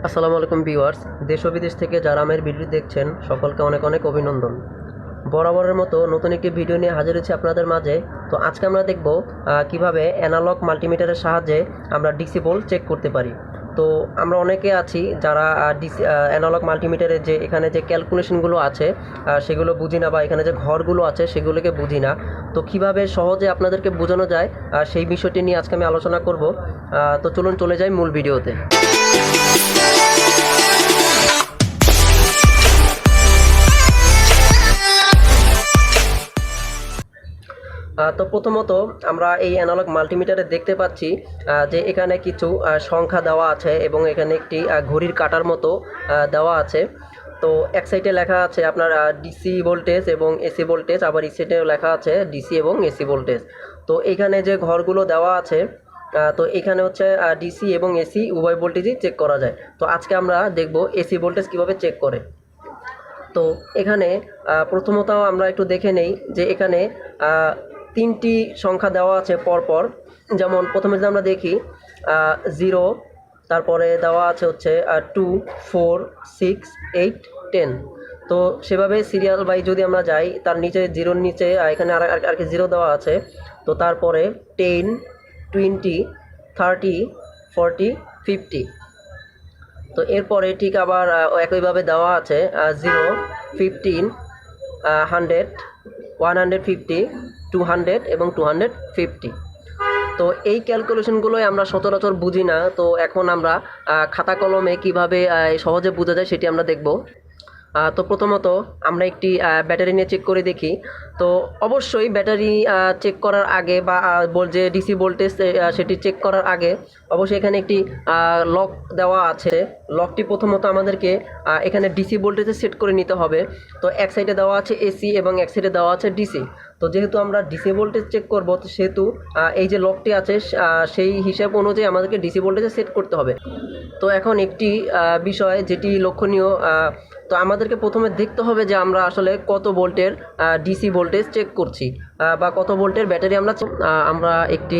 আসসালামু আলাইকুম ভিউয়ার্স, দেশ ও বিদেশ থেকে যারা আমার ভিডিও দেখছেন সকলকে অনেক অনেক অভিনন্দন। বরাবরের মতো নতুন একটি ভিডিও নিয়ে হাজির হয়েছি আপনাদের মাঝে। তো আজকে আমরা দেখব কিভাবে অ্যানালগ মাল্টিমিটারের সাহায্যে আমরা ডিসি ভোল্ট চেক করতে পারি। তো আমরা অনেকে আছি যারা ডিসি অ্যানালগ মাল্টিমিটারের যে এখানে যে ক্যালকুলেশনগুলো আছে সেগুলো বুঝি না, বা এখানে যে ঘরগুলো আছে সেগুলোকে বুঝি না। তো কিভাবে সহজে আপনাদেরকে বোঝানো যায় সেই বিষয়টি নিয়ে আজকে আমি আলোচনা করব। তো চলুন চলে যাই মূল ভিডিওতে। তো প্রথমত আমরা এই অ্যানালগ মাল্টিমিটারে দেখতে পাচ্ছি যে এখানে কিছু সংখ্যা দেওয়া আছে এবং এখানে একটি ঘড়ির কাঁটার মতো দেওয়া আছে। তো এক সাইডে লেখা আছে আপনার ডিসি ভোল্টেজ এবং এসি ভোল্টেজ, আবার এই সাইডে লেখা আছে ডিসি এবং এসি ভোল্টেজ। তো এখানে যে ঘরগুলো দেওয়া আছে তো এখানে হচ্ছে ডিসি এবং এসি উভয় ভোল্টেজই চেক করা যায়। তো আজকে আমরা দেখব এসি ভোল্টেজ কীভাবে চেক করে। তো এখানে প্রথমত আমরা একটু দেখে নেই যে এখানে তিনটি সংখ্যা দেওয়া আছে পরপর। যেমন প্রথমে যদি আমরা দেখি 0, তারপরে দেওয়া আছে হচ্ছে 2, 4, 6, 8, 10। তো সেভাবে সিরিয়াল বাই যদি আমরা যাই, তার নিচে জিরোর নিচে এখানে আর কি 0 দেওয়া আছে। তো তারপরে 10, 20, 30, 40, 50। তো এরপরে ঠিক আবার একইভাবে দেওয়া আছে 0, 15, 100, 150, 200 এবং 250। তো এই ক্যালকুলেশনগুলোই আমরা সচরাচর বুঝি না। তো এখন আমরা খাতা কলমে কিভাবে সহজে বোঝা যায় সেটি আমরা দেখব। তো প্রথমত আমরা একটি ব্যাটারি নিয়ে চেক করে দেখি। তো অবশ্যই ব্যাটারি চেক করার আগে বা যে ডিসি ভোল্টেজ সেটি চেক করার আগে অবশ্যই এখানে একটি লক দেওয়া আছে। লকটি প্রথমত আমাদেরকে এখানে ডিসি ভোল্টেজে সেট করে নিতে হবে। তো এক সাইডে দেওয়া আছে এসি এবং এক সাইডে দেওয়া আছে ডিসি। তো যেহেতু আমরা ডিসি ভোল্টেজ চেক করব, তো সেহেতু এই যে লকটি আছে সেই হিসাব অনুযায়ী আমাদেরকে ডিসি ভোল্টেজে সেট করতে হবে। তো এখন একটি বিষয় যেটি লক্ষণীয়, তো আমাদেরকে প্রথমে দেখতে হবে যে আমরা আসলে কত ভোল্টের ডিসি ভোল্টেজ চেক করছি বা কত ভোল্টের ব্যাটারি আমরা একটি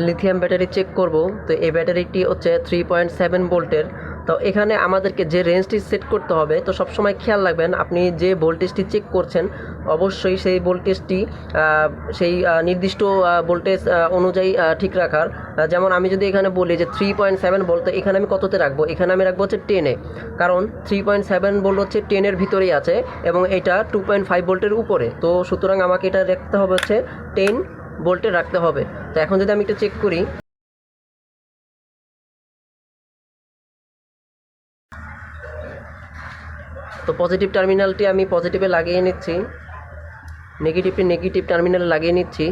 লিথিয়াম ব্যাটারি চেক করব। তো এই ব্যাটারিটি হচ্ছে 3.7 ভোল্টের। তো এখানে আমাদেরকে যে রেঞ্জটি সেট করতে হবে, তো সবসময় খেয়াল রাখবেন আপনি যে ভোল্টেজটি চেক করছেন অবশ্যই সেই ভোল্টেজটি সেই নির্দিষ্ট ভোল্টেজ অনুযায়ী ঠিক রাখার। যেমন আমি যদি এখানে বলি যে 3.7 ভোল্ট, তো এখানে আমি কততে রাখবো? এখানে আমি রাখবো হচ্ছে 10-এ, কারণ 3.7 ভোল্ট হচ্ছে 10-এর ভিতরেই আছে এবং এটা 2.5 ভোল্টের উপরে। তো সুতরাং আমাকে এটা রাখতে হবে হচ্ছে 10 ভোল্টে রাখতে হবে। তো এখন যদি আমি একটু চেক করি, তো পজিটিভ টার্মিনালটি আমি পজিটিভে লাগিয়ে নিচ্ছি, নেগেটিভটি নেগেটিভ টার্মিনালে লাগিয়ে নিচ্ছি।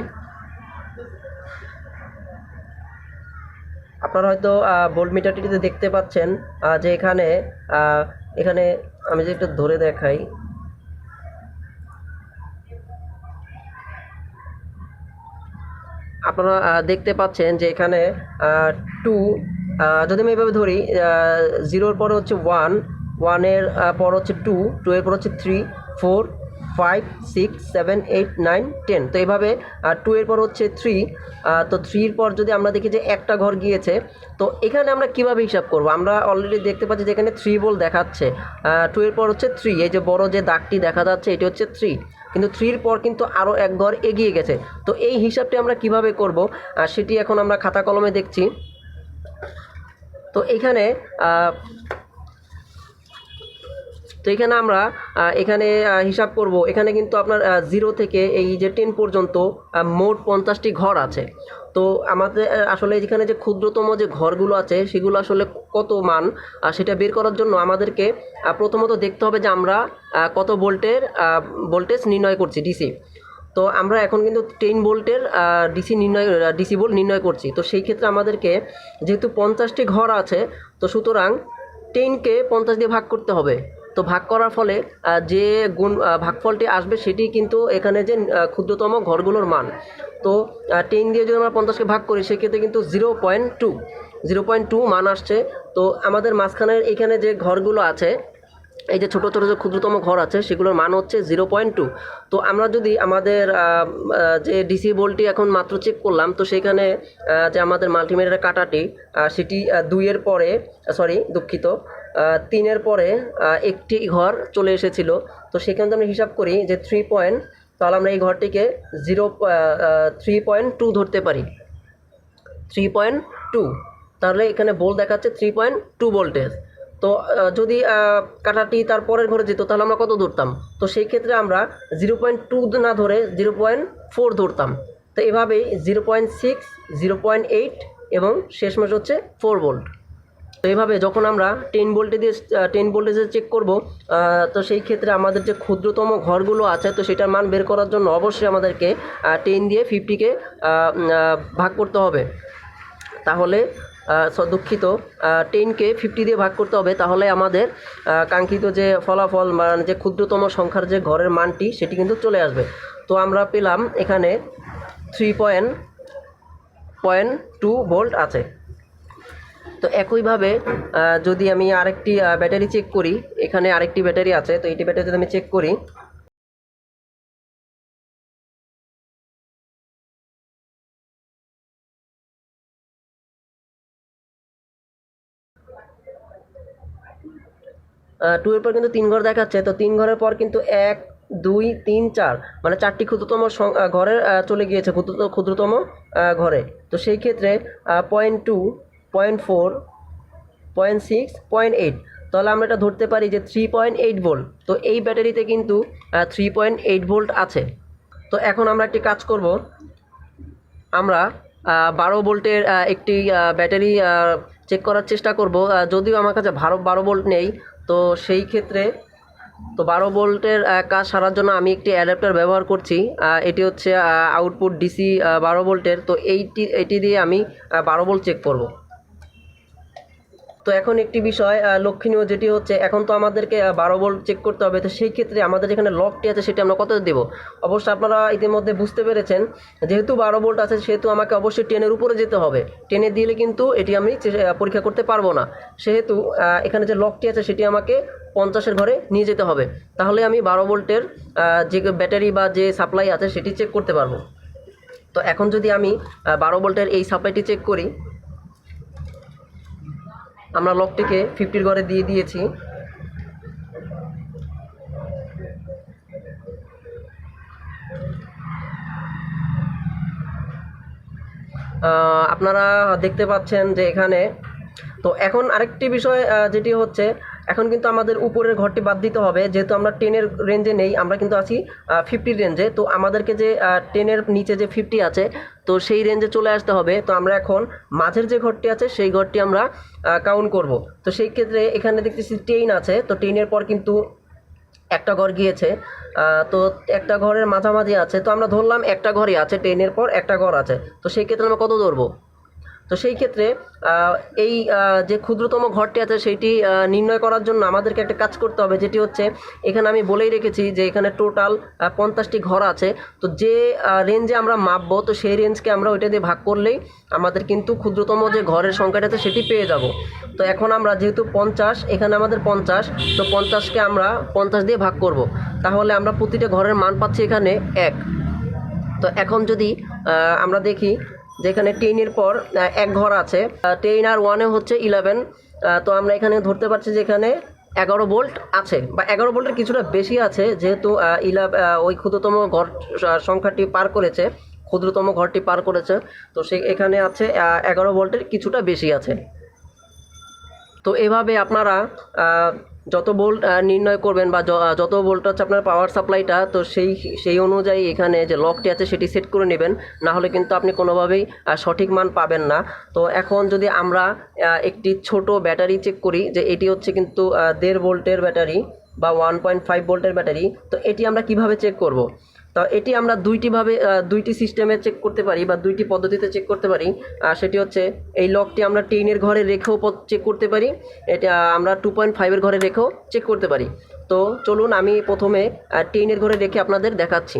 আপনারা হয়তো ভোল্ট মিটারটিতে দেখতে পাচ্ছেন যে এখানে এখানে আমি যে একটু ধরে দেখাই, আপনারা দেখতে পাচ্ছেন যে এখানে 2, যদি আমি এইভাবে ধরি 0-এর পরে হচ্ছে 1, 1-এর পর হচ্ছে 2, 2-এর পর হচ্ছে 3, 4, 5, 6, 7, 8, 9, 10। তো এইভাবে 2-এর পর হচ্ছে 3। তো 3-এর পর যদি আমরা দেখি যে একটা ঘর গিয়েছে, তো এখানে আমরা কিভাবে হিসাব করব? আমরা অলরেডি দেখতে পাচ্ছি যে এখানে 3 ভোল্ট দেখাচ্ছে। 2-এর পর হচ্ছে 3, এই যে বড় যে দাগটি দেখা যাচ্ছে এটি হচ্ছে 3, কিন্তু 3-এর পর কিন্তু আরও এক ঘর এগিয়ে গেছে। তো এই হিসাবটি আমরা কিভাবে করব সেটি এখন আমরা খাতা কলমে দেখছি। তো এইখানে আমরা এখানে হিসাব করব। এখানে কিন্তু আপনার 0 থেকে এই যে 10 পর্যন্ত মোট 50টি ঘর আছে। তো আমাদের আসলে এখানে যে ক্ষুদ্রতম যে ঘরগুলো আছে সেগুলো আসলে কত মান সেটা বের করার জন্য আমাদেরকে প্রথমত দেখতে হবে যে আমরা কত ভোল্টের ভোল্টেজ নির্ণয় করছি ডিসি। তো আমরা এখন কিন্তু 10 ভোল্টের ডিসি ভোল্ট নির্ণয় করছি। তো সেই ক্ষেত্রে আমাদেরকে যেহেতু 50টি ঘর আছে, তো সুতরাং 10কে 50 দিয়ে ভাগ করতে হবে। তো ভাগ করার ফলে যে ভাগফলটি আসবে সেটি কিন্তু এখানে যে ক্ষুদ্রতম ঘরগুলোর মান। তো 10 দিয়ে যদি আমরা 50কে ভাগ করি সেক্ষেত্রে কিন্তু 0.2 মান আসছে। তো আমাদের মাঝখানের এখানে যে ঘরগুলো আছে এই যে ছোটো ছোটো যে ক্ষুদ্রতম ঘর আছে সেগুলোর মান হচ্ছে 0.2। তো আমরা যদি আমাদের যে ডিসি ভোল্টটি এখন মাত্র চেক করলাম, তো সেখানে যে আমাদের মাল্টিমিটারের কাঁটাটি সেটি 2-এর পরে, সরি দুঃখিত, 3-এর পরে একটি ঘর চলে এসেছিল। তো সেখানে আমরা হিসাব করি যে 3 পয়েন্ট, তাহলে আমরা এই ঘরটিকে 3.2 ধরতে পারি। 3.2, তাহলে এখানে ভোল্ট দেখাচ্ছে 3.2 ভোল্টেজ। তো যদি কাঁটাটি তার পরের ঘরে যেত তাহলে আমরা কত ধরতাম? তো সেই ক্ষেত্রে আমরা 0.2 না ধরে 0.4 ধরতাম। তো এভাবেই 0.6, 0.8 এবং শেষমেশ হচ্ছে 4 ভোল্ট। তো এইভাবে যখন আমরা 10 ভোল্টে দিয়ে 10 ভোল্টেজে চেক করব, তো সেই ক্ষেত্রে আমাদের যে ক্ষুদ্রতম ঘরগুলো আছে তো সেটার মান বের করার জন্য অবশ্যই আমাদেরকে 10 দিয়ে 50কে ভাগ করতে হবে। তাহলে দুঃখিত, 10কে 50 দিয়ে ভাগ করতে হবে, তাহলে আমাদের কাঙ্ক্ষিত যে ফলাফল মানে যে ক্ষুদ্রতম সংখ্যার যে ঘরের মানটি সেটি কিন্তু চলে আসবে। তো আমরা পেলাম এখানে 3.2 ভোল্ট আছে। তো একইভাবে যদি আমি আরেকটি ব্যাটারি চেক করি, এখানে আরেকটি ব্যাটারি আছে, তো এইটি ব্যাটারি যদি আমি চেক করি, টু এর পর কিন্তু 3 ঘর দেখাচ্ছে। তো 3 ঘরের পর কিন্তু 1, 2, 3, 4 মানে 4টি ক্ষুদ্রতম ঘরে চলে গিয়েছে ক্ষুদ্রতম ঘরে। তো সেই ক্ষেত্রে 0.2, 0.4, 0.6, 0.8, তাহলে আমরা এটা ধরতে পারি যে 3.8 ভোল্ট। তো এই ব্যাটারিতে কিন্তু 3.8 ভোল্ট আছে। তো এখন আমরা একটি কাজ করব, আমরা 12 ভোল্টের একটি ব্যাটারি চেক করার চেষ্টা করব। যদিও আমার কাছে 12 ভোল্ট নেই, তো সেই ক্ষেত্রে তো 12 ভোল্টের কাজ সারার জন্য আমি একটি অ্যাডাপ্টার ব্যবহার করছি। এটি হচ্ছে আউটপুট ডিসি 12 ভোল্টের। তো এটি দিয়ে আমি 12 ভোল্ট চেক করব। তো এখন একটি বিষয় লক্ষণীয়, যেটি হচ্ছে এখন তো আমাদেরকে 12 ভোল্ট চেক করতে হবে। তো সেই ক্ষেত্রে আমাদের যেখানে লকটি আছে সেটি আমরা কত দেব? অবশ্যই আপনারা ইতিমধ্যে বুঝতে পেরেছেন, যেহেতু 12 ভোল্ট আছে সেহেতু আমাকে অবশ্যই 10-এর উপরে যেতে হবে। 10-এ দিলে কিন্তু এটি আমি পরীক্ষা করতে পারবো না। সেহেতু এখানে যে লকটি আছে সেটি আমাকে 50-এর ঘরে নিয়ে যেতে হবে, তাহলে আমি 12 ভোল্টের যে ব্যাটারি বা যে সাপ্লাই আছে সেটি চেক করতে পারবো। তো এখন যদি আমি 12 ভোল্টের এই সাপ্লাইটি চেক করি, আমরা লকটিকে 50-র ঘরে দিয়ে দিয়েছি। আপনারা দেখতে পাচ্ছেন যে এখানে, তো এখন আরেকটি বিষয় যেটি হচ্ছে, এখন কিন্তু আমাদের উপরের ঘরটি বাদ দিতে হবে, যেহেতু আমরা 10-এর রেঞ্জে নেই, আমরা কিন্তু আছি 50 রেঞ্জে। তো আমাদেরকে যে 10-এর নিচে যে 50 আছে তো সেই রেঞ্জে চলে আসতে হবে। তো আমরা এখন মাঝের যে ঘরটি আছে সেই ঘরটি আমরা কাউন্ট করব। তো সেই ক্ষেত্রে এখানে দেখতেছি 10 আছে, তো 10-এর পর কিন্তু একটা ঘর গিয়েছে। তো একটা ঘরের মাঝামাঝি আছে, তো আমরা ধরলাম একটা ঘরই আছে, 10-এর পর একটা ঘর আছে। তো সেই ক্ষেত্রে আমরা কত ধরবো? তো সেই ক্ষেত্রে এই যে ক্ষুদ্রতম ঘরটি আছে সেইটি নির্ণয় করার জন্য আমাদেরকে একটা কাজ করতে হবে, যেটি হচ্ছে এখানে আমি বলেই রেখেছি যে এখানে টোটাল 50টি ঘর আছে। তো যে রেঞ্জে আমরা মাপবো তো সেই রেঞ্জকে আমরা ওইটা দিয়ে ভাগ করলেই আমাদের কিন্তু ক্ষুদ্রতম যে ঘরের সংখ্যাটা আছে সেটি পেয়ে যাব। তো এখন আমরা যেহেতু 50, এখানে আমাদের 50, তো 50কে আমরা 50 দিয়ে ভাগ করব, তাহলে আমরা প্রতিটা ঘরের মান পাচ্ছি এখানে 1। তো এখন যদি আমরা দেখি যে এখানে 10-এর পর এক ঘর আছে, 10 আর 1-এ হচ্ছে 11। তো আমরা এখানে ধরতে পারছি যে এখানে 11 ভোল্ট আছে, বা 11 ভোল্টের কিছুটা বেশি আছে, যেহেতু ওই ক্ষুদ্রতম ঘর সংখ্যাটি পার করেছে, ক্ষুদ্রতম ঘরটি পার করেছে। তো সে এখানে আছে 11 ভোল্টের কিছুটা বেশি আছে। তো এভাবে আপনারা যত ভোল্ট নির্ণয় করবেন বা যত ভোল্ট হচ্ছে আপনার পাওয়ার সাপ্লাইটা, তো সেই অনুযায়ী এখানে যে লকটি আছে সেটি সেট করে নেবেন, না হলে কিন্তু আপনি কোনোভাবেই সঠিক মান পাবেন না। তো এখন যদি আমরা একটি ছোট ব্যাটারি চেক করি, যে এটি হচ্ছে কিন্তু 1.5 ভোল্টের ব্যাটারি বা 1.5 ভোল্টের ব্যাটারি, তো এটি আমরা কিভাবে চেক করব? তো এটি আমরা দুইটি সিস্টেমে চেক করতে পারি বা দুইটি পদ্ধতিতে চেক করতে পারি। সেটি হচ্ছে এই লকটি আমরা 10-এর ঘরে রেখেও চেক করতে পারি, এটা আমরা 2.5-এর ঘরে রেখেও চেক করতে পারি। তো চলুন আমি প্রথমে 10-এর ঘরে রেখে আপনাদের দেখাচ্ছি।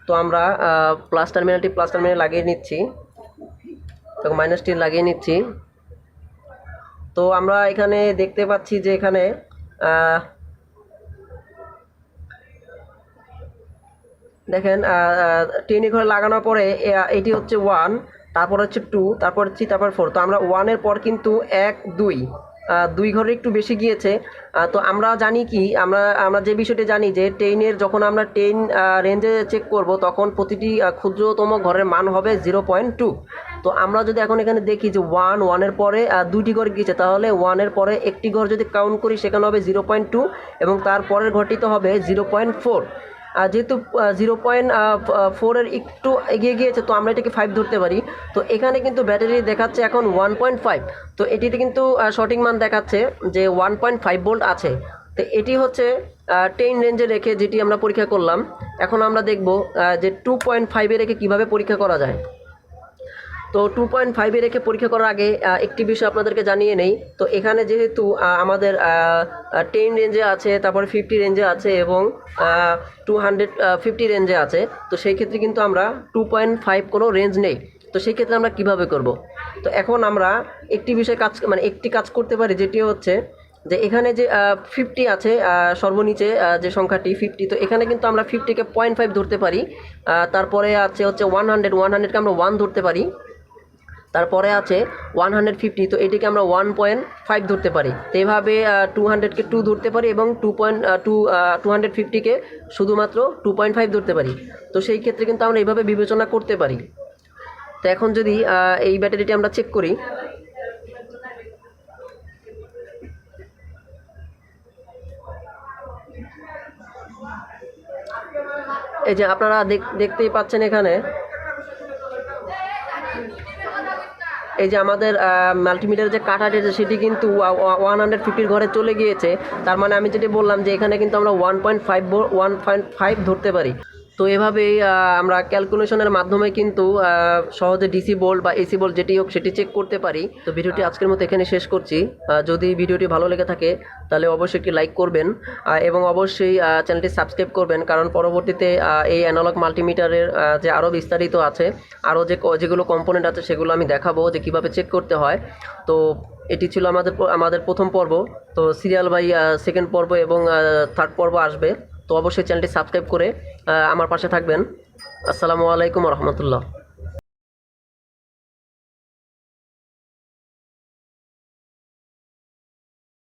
তো আমরা প্লাস টার্মিনাল লাগিয়ে নিচ্ছি, তো -10 লাগিয়ে নিচ্ছি। তো আমরা এখানে দেখতে পাচ্ছি যে এখানে দেখেন 10 ঘরে লাগানোর পরে এটি হচ্ছে 1, তারপর হচ্ছে 2, তারপর 3, তারপর 4। তো আমরা 1-এর পর কিন্তু 1, 2, 2 ঘরে একটু বেশি গিয়েছে। তো আমরা জানি কি, আমরা আমরা যে বিষয়টি জানি যে 10-এর যখন আমরা 10 রেঞ্জে চেক করব তখন প্রতিটি ক্ষুদ্রতম ঘরের মান হবে 0.2। তো আমরা যদি এখন এখানে দেখি যে 1-এর পরে 2টি ঘর গিয়েছে, তাহলে 1-এর পরে একটি ঘর যদি কাউন্ট করি সেখানে হবে 0.2 এবং তার পরের ঘরটি তো হবে 0.4। যেহেতু 0.4-এর একটু এগিয়ে গিয়েছে, তো আমরা এটাকে 5 ধরতে পারি। তো এখানে কিন্তু ব্যাটারি দেখাচ্ছে এখন 1.5। তো এটিতে কিন্তু সঠিক মান দেখাচ্ছে যে 1.5 ভোল্ট আছে। তো এটি হচ্ছে 10 রেঞ্জে রেখে যেটি আমরা পরীক্ষা করলাম। এখন আমরা দেখব যে 2.5-এ রেখে কীভাবে পরীক্ষা করা যায়। তো 2.5-এ রেখে পরীক্ষা করার আগে একটি বিষয় আপনাদেরকে জানিয়ে নেই। তো এখানে যেহেতু আমাদের 10 রেঞ্জে আছে, তারপরে 50 রেঞ্জে আছে এবং 250 রেঞ্জে আছে। তো সেই ক্ষেত্রে কিন্তু আমরা 2.5 কোনো রেঞ্জ নেই। তো সেই ক্ষেত্রে আমরা কিভাবে করব। তো এখন আমরা একটি বিষয় একটি কাজ করতে পারি, যেটি হচ্ছে যে এখানে যে 50 আছে, সর্বনিচে যে সংখ্যাটি 50, তো এখানে কিন্তু আমরা 50-কে 0.5 ধরতে পারি। তারপরে আছে হচ্ছে 100-কে আমরা 1 ধরতে পারি। তারপরে আছে 150, তো এটিকে আমরা 1.5 ধরতে পারি। তো এভাবে 200-কে 2 ধরতে পারি এবং 250-কে শুধুমাত্র 2.5 ধরতে পারি। তো সেই ক্ষেত্রে কিন্তু আমরা এইভাবে বিবেচনা করতে পারি। তো এখন যদি এই ব্যাটারিটি আমরা চেক করি, এই যে আপনারা দেখতেই পাচ্ছেন এখানে এই যে আমাদের মাল্টিমিটার যে কাটাটি আছে সেটি কিন্তু 150-র ঘরে চলে গিয়েছে। তার মানে আমি যেটি বললাম যে এখানে কিন্তু আমরা 1.5 ধরতে পারি। তো এভাবেই আমরা ক্যালকুলেশনের মাধ্যমে কিন্তু সহজে ডিসি ভোল্ট বা এসি ভোল্ট যেটি হোক সেটি চেক করতে পারি। তো ভিডিওটি আজকের মতো এখানে শেষ করছি। যদি ভিডিওটি ভালো লেগে থাকে তাহলে অবশ্যই একটি লাইক করবেন এবং অবশ্যই চ্যানেলটি সাবস্ক্রাইব করবেন, কারণ পরবর্তীতে এই অ্যানালগ মাল্টিমিটারের যে আরও বিস্তারিত আছে, আরও যেগুলো কম্পোনেন্ট আছে সেগুলো আমি দেখাবো যে কীভাবে চেক করতে হয়। তো এটি ছিল আমাদের প্রথম পর্ব। তো সিরিয়াল বাই সেকেন্ড পর্ব এবং থার্ড পর্ব আসবে। তো অবশ্যই চ্যানেলটি সাবস্ক্রাইব করে আমার পাশে থাকবেন। আসসালামু আলাইকুম রহমতুল্লাহ।